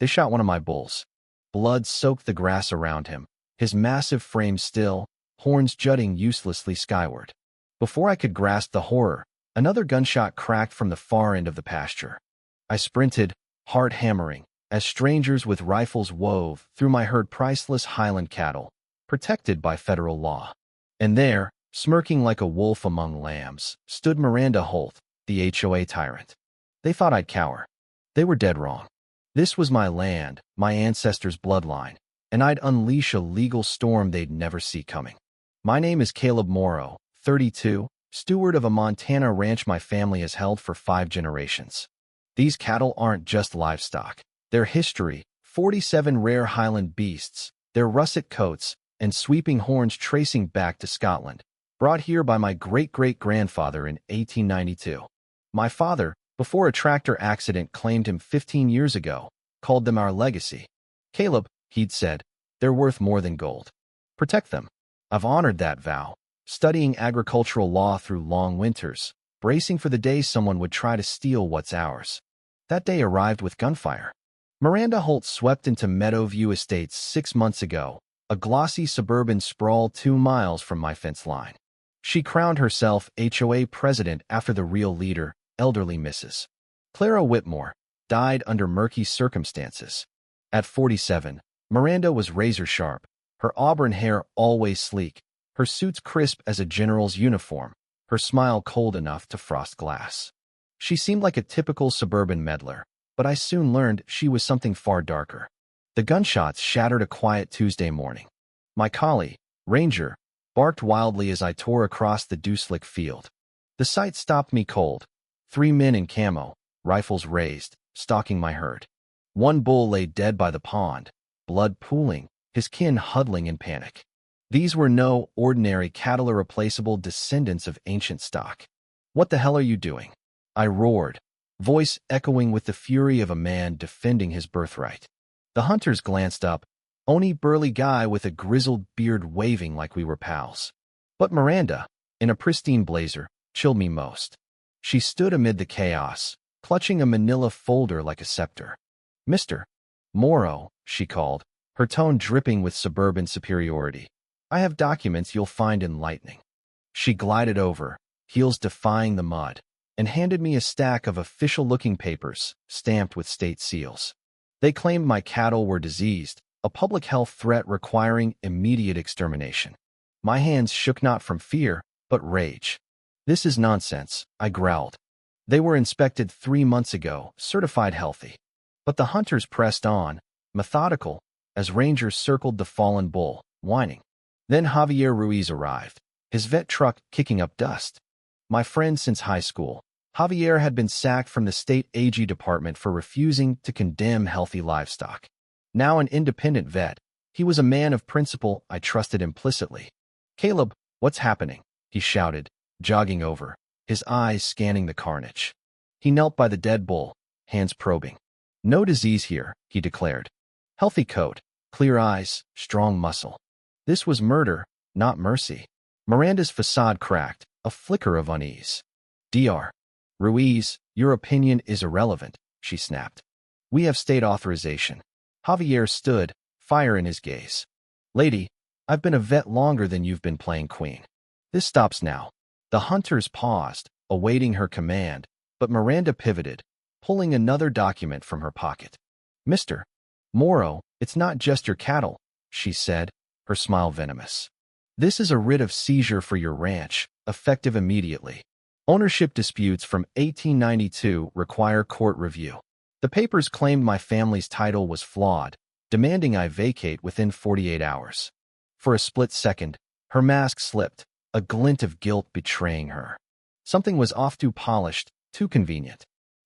They shot one of my bulls. Blood soaked the grass around him, his massive frame still, horns jutting uselessly skyward. Before I could grasp the horror, another gunshot cracked from the far end of the pasture. I sprinted, heart hammering, as strangers with rifles wove through my herd priceless highland cattle, protected by federal law. And there, smirking like a wolf among lambs, stood Miranda Holt, the HOA tyrant. They thought I'd cower. They were dead wrong. This was my land, my ancestors' bloodline, and I'd unleash a legal storm they'd never see coming. My name is Caleb Morrow, 32, steward of a Montana ranch my family has held for 5 generations. These cattle aren't just livestock. Their history, 47 rare Highland beasts, their russet coats, and sweeping horns tracing back to Scotland, brought here by my great-great-grandfather in 1892. My father, before a tractor accident claimed him 15 years ago, called them our legacy. Caleb, he'd said, they're worth more than gold. Protect them. I've honored that vow, studying agricultural law through long winters, bracing for the day someone would try to steal what's ours. That day arrived with gunfire. Miranda Holt swept into Meadowview Estates 6 months ago, a glossy suburban sprawl 2 miles from my fence line. She crowned herself HOA president after the real leader, elderly Mrs. Clara Whitmore, died under murky circumstances. At 47, Miranda was razor-sharp, her auburn hair always sleek, her suits crisp as a general's uniform, her smile cold enough to frost glass. She seemed like a typical suburban meddler, but I soon learned she was something far darker. The gunshots shattered a quiet Tuesday morning. My collie, Ranger, barked wildly as I tore across the dew-slick field. The sight stopped me cold. 3 men in camo, rifles raised, stalking my herd. One bull lay dead by the pond, blood pooling, his kin huddling in panic. These were no ordinary cattle, irreplaceable descendants of ancient stock. "What the hell are you doing?" I roared, voice echoing with the fury of a man defending his birthright. The hunters glanced up, only burly guy with a grizzled beard waving like we were pals. But Miranda, in a pristine blazer, chilled me most. She stood amid the chaos, clutching a manila folder like a scepter. "Mr. Morrow," she called, her tone dripping with suburban superiority. "I have documents you'll find enlightening." She glided over, heels defying the mud, and handed me a stack of official-looking papers, stamped with state seals. They claimed my cattle were diseased, a public health threat requiring immediate extermination. My hands shook not from fear, but rage. "This is nonsense," I growled. "They were inspected 3 months ago, certified healthy." But the hunters pressed on, methodical, as Rangers circled the fallen bull, whining. Then Javier Ruiz arrived, his vet truck kicking up dust. My friend since high school, Javier had been sacked from the state AG department for refusing to condemn healthy livestock. Now an independent vet, he was a man of principle I trusted implicitly. "Caleb, what's happening?" he shouted, jogging over, his eyes scanning the carnage. He knelt by the dead bull, hands probing. "No disease here," he declared. "Healthy coat, clear eyes, strong muscle." This was murder, not mercy. Miranda's facade cracked, a flicker of unease. "Dr. Ruiz, your opinion is irrelevant," she snapped. "We have state authorization." Javier stood, fire in his gaze. "Lady, I've been a vet longer than you've been playing queen. This stops now." The hunters paused, awaiting her command, but Miranda pivoted, pulling another document from her pocket. "Mr. Morrow, it's not just your cattle," she said, her smile venomous. "This is a writ of seizure for your ranch, effective immediately. Ownership disputes from 1892 require court review." The papers claimed my family's title was flawed, demanding I vacate within 48 hours. For a split second, her mask slipped, a glint of guilt betraying her. Something was off, too polished, too convenient.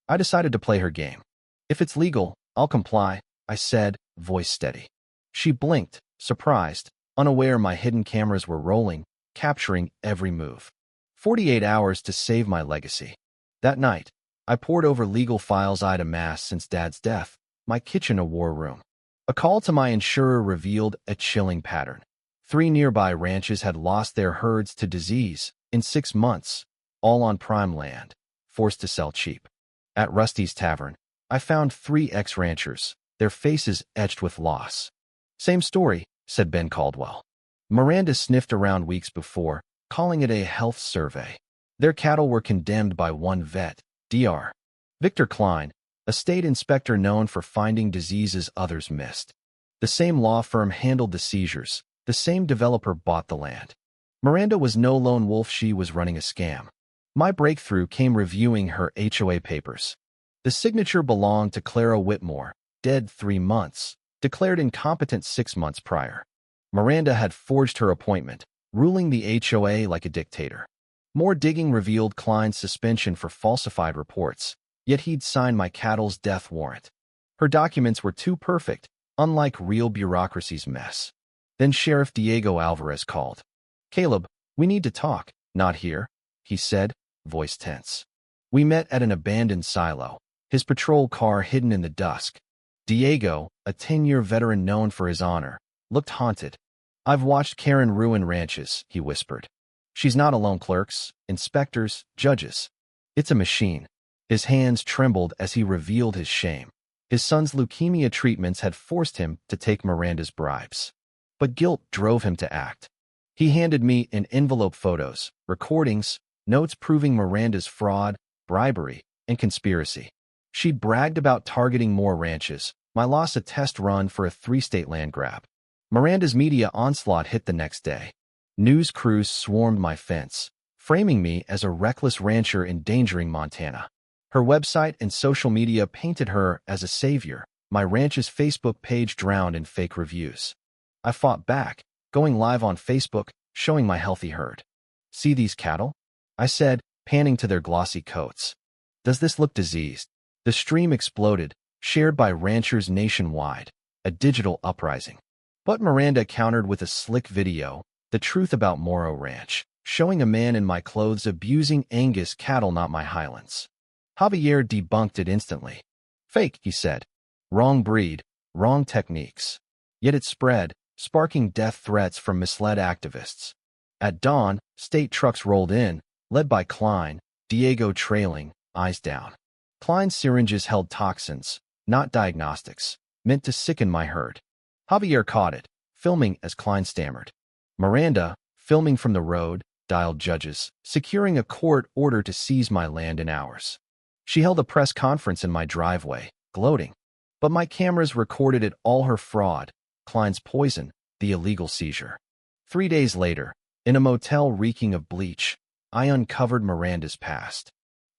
I decided to play her game. "If it's legal, I'll comply," I said, voice steady. She blinked, surprised, unaware my hidden cameras were rolling, capturing every move. 48 hours to save my legacy. That night, I pored over legal files I'd amassed since Dad's death, my kitchen a war room. A call to my insurer revealed a chilling pattern. 3 nearby ranches had lost their herds to disease in 6 months, all on prime land, forced to sell cheap. At Rusty's Tavern, I found 3 ex-ranchers, their faces etched with loss. "Same story," said Ben Caldwell. "Miranda sniffed around weeks before, calling it a health survey. Their cattle were condemned by one vet, Dr. Victor Klein, a state inspector known for finding diseases others missed. The same law firm handled the seizures. The same developer bought the land. Miranda was no lone wolf, she was running a scam. My breakthrough came reviewing her HOA papers. The signature belonged to Clara Whitmore, dead 3 months, declared incompetent 6 months prior. Miranda had forged her appointment, ruling the HOA like a dictator. More digging revealed Klein's suspension for falsified reports, yet he'd signed my cattle's death warrant. Her documents were too perfect, unlike real bureaucracy's mess. Then Sheriff Diego Alvarez called. "Caleb, we need to talk." "Not here," he said, voice tense. We met at an abandoned silo, his patrol car hidden in the dusk. Diego, a 10-year veteran known for his honor, looked haunted. "I've watched Karen ruin ranches," he whispered. "She's not alone, clerks, inspectors, judges. It's a machine." His hands trembled as he revealed his shame. His son's leukemia treatments had forced him to take Miranda's bribes. But guilt drove him to act. He handed me in envelope photos, recordings, notes proving Miranda's fraud, bribery, and conspiracy. She'd bragged about targeting more ranches, my loss a test run for a 3-state land grab. Miranda's media onslaught hit the next day. News crews swarmed my fence, framing me as a reckless rancher endangering Montana. Her website and social media painted her as a savior, my ranch's Facebook page drowned in fake reviews. I fought back, going live on Facebook, showing my healthy herd. "See these cattle?" I said, panning to their glossy coats. "Does this look diseased?" The stream exploded, shared by ranchers nationwide, a digital uprising. But Miranda countered with a slick video, the truth about Morrow Ranch, showing a man in my clothes abusing Angus cattle, not my Highlands. Javier debunked it instantly. "Fake," he said. "Wrong breed, wrong techniques." Yet it spread, sparking death threats from misled activists. At dawn, state trucks rolled in, led by Klein, Diego trailing, eyes down. Klein's syringes held toxins, not diagnostics, meant to sicken my herd. Javier caught it, filming as Klein stammered. Miranda, filming from the road, dialed judges, securing a court order to seize my land in hours. She held a press conference in my driveway, gloating. But my cameras recorded it all: her fraud, Klein's poison, the illegal seizure. 3 days later, in a motel reeking of bleach, I uncovered Miranda's past.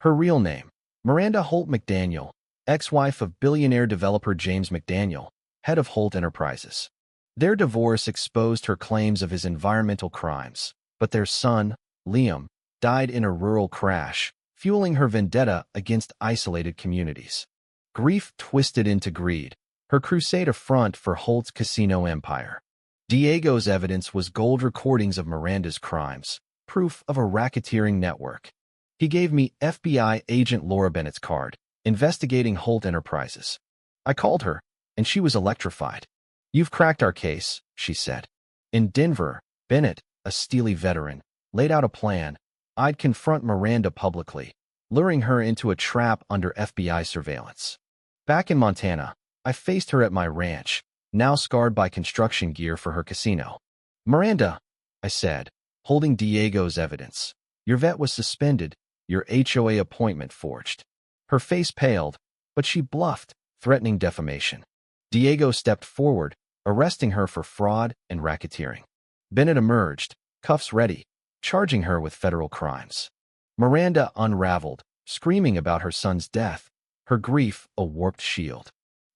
Her real name, Miranda Holt McDaniel, ex-wife of billionaire developer James McDaniel, head of Holt Enterprises. Their divorce exposed her claims of his environmental crimes, but their son, Liam, died in a rural crash, fueling her vendetta against isolated communities. Grief twisted into greed, her crusade a front for Holt's casino empire. Diego's evidence was gold recordings of Miranda's crimes, proof of a racketeering network. He gave me FBI agent Laura Bennett's card, investigating Holt Enterprises. I called her, and she was electrified. "You've cracked our case," she said. In Denver, Bennett, a steely veteran, laid out a plan. I'd confront Miranda publicly, luring her into a trap under FBI surveillance. Back in Montana, I faced her at my ranch, now scarred by construction gear for her casino. "Miranda," I said, holding Diego's evidence, "your vet was suspended, your HOA appointment forged." Her face paled, but she bluffed, threatening defamation. Diego stepped forward, arresting her for fraud and racketeering. Bennett emerged, cuffs ready, charging her with federal crimes. Miranda unraveled, screaming about her son's death, her grief a warped shield.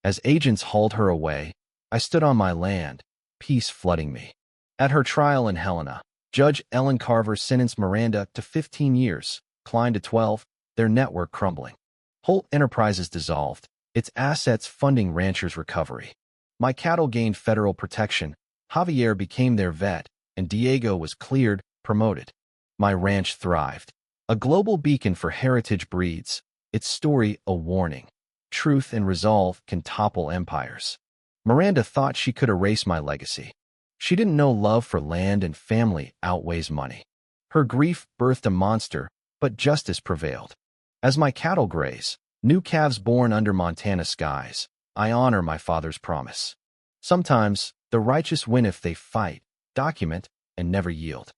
As agents hauled her away, I stood on my land, peace flooding me. At her trial in Helena, Judge Ellen Carver sentenced Miranda to 15 years, Klein to 12, their network crumbling. Holt Enterprises dissolved, its assets funding ranchers' recovery. My cattle gained federal protection, Javier became their vet, and Diego was cleared, promoted. My ranch thrived. A global beacon for heritage breeds, its story a warning. Truth and resolve can topple empires. Miranda thought she could erase my legacy. She didn't know love for land and family outweighs money. Her grief birthed a monster, but justice prevailed. As my cattle graze, new calves born under Montana skies, I honor my father's promise. Sometimes, the righteous win if they fight, document, and never yield.